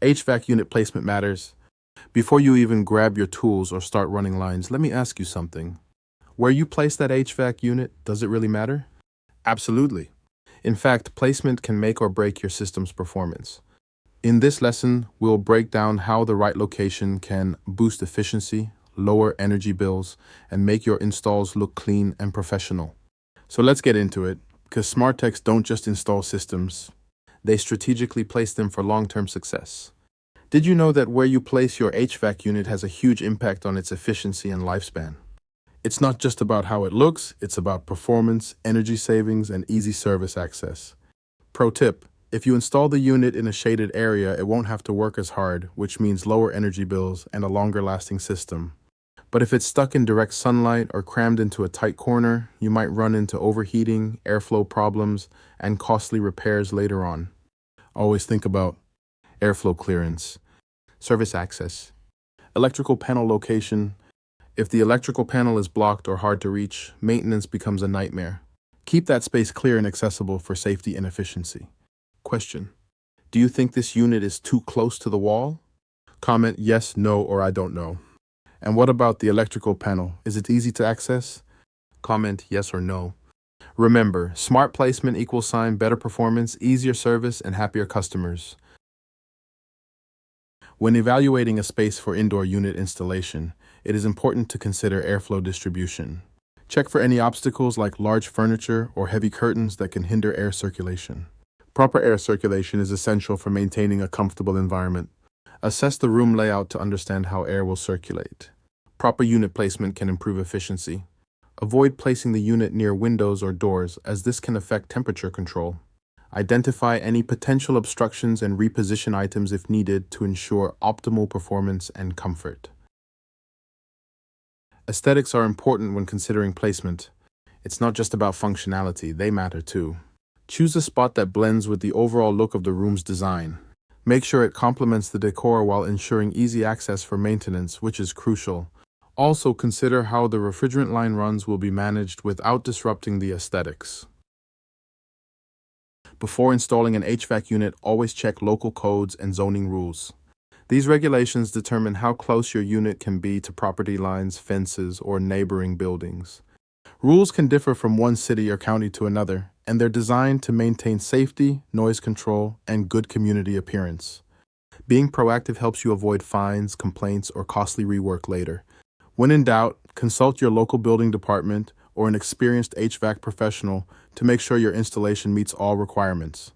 HVAC unit placement matters. Before you even grab your tools or start running lines, let me ask you something. Where you place that HVAC unit, does it really matter? Absolutely. In fact, placement can make or break your system's performance. In this lesson, we'll break down how the right location can boost efficiency, lower energy bills, and make your installs look clean and professional. So let's get into it, because smart techs don't just install systems, they strategically place them for long-term success. Did you know that where you place your HVAC unit has a huge impact on its efficiency and lifespan? It's not just about how it looks, it's about performance, energy savings, and easy service access. Pro tip: if you install the unit in a shaded area, it won't have to work as hard, which means lower energy bills and a longer-lasting system. But if it's stuck in direct sunlight or crammed into a tight corner, you might run into overheating, airflow problems, and costly repairs later on. Always think about airflow clearance, service access, electrical panel location. If the electrical panel is blocked or hard to reach, maintenance becomes a nightmare. Keep that space clear and accessible for safety and efficiency. Question: do you think this unit is too close to the wall? Comment yes, no, or I don't know. And what about the electrical panel? Is it easy to access? Comment yes or no. Remember, smart placement equals better performance, easier service, and happier customers. When evaluating a space for indoor unit installation, it is important to consider airflow distribution. Check for any obstacles like large furniture or heavy curtains that can hinder air circulation. Proper air circulation is essential for maintaining a comfortable environment. Assess the room layout to understand how air will circulate. Proper unit placement can improve efficiency. Avoid placing the unit near windows or doors, as this can affect temperature control. Identify any potential obstructions and reposition items if needed to ensure optimal performance and comfort. Aesthetics are important when considering placement. It's not just about functionality, they matter too. Choose a spot that blends with the overall look of the room's design. Make sure it complements the decor while ensuring easy access for maintenance, which is crucial. Also consider how the refrigerant line runs will be managed without disrupting the aesthetics. Before installing an HVAC unit, always check local codes and zoning rules. These regulations determine how close your unit can be to property lines, fences, or neighboring buildings. Rules can differ from one city or county to another, and they're designed to maintain safety, noise control, and good community appearance. Being proactive helps you avoid fines, complaints, or costly rework later. When in doubt, consult your local building department or an experienced HVAC professional to make sure your installation meets all requirements.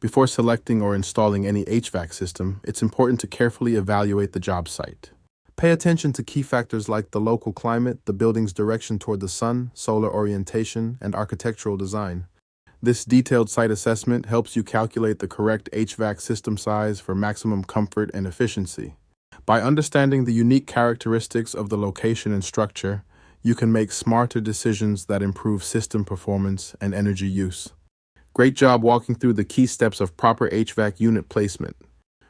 Before selecting or installing any HVAC system, it's important to carefully evaluate the job site. Pay attention to key factors like the local climate, the building's direction toward the sun, solar orientation, and architectural design. This detailed site assessment helps you calculate the correct HVAC system size for maximum comfort and efficiency. By understanding the unique characteristics of the location and structure, you can make smarter decisions that improve system performance and energy use. Great job walking through the key steps of proper HVAC unit placement.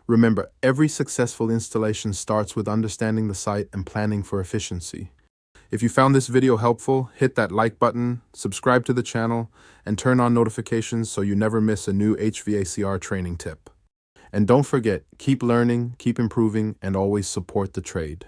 Remember, every successful installation starts with understanding the site and planning for efficiency. If you found this video helpful, hit that like button, subscribe to the channel, and turn on notifications so you never miss a new HVACR training tip. And don't forget, keep learning, keep improving, and always support the trade.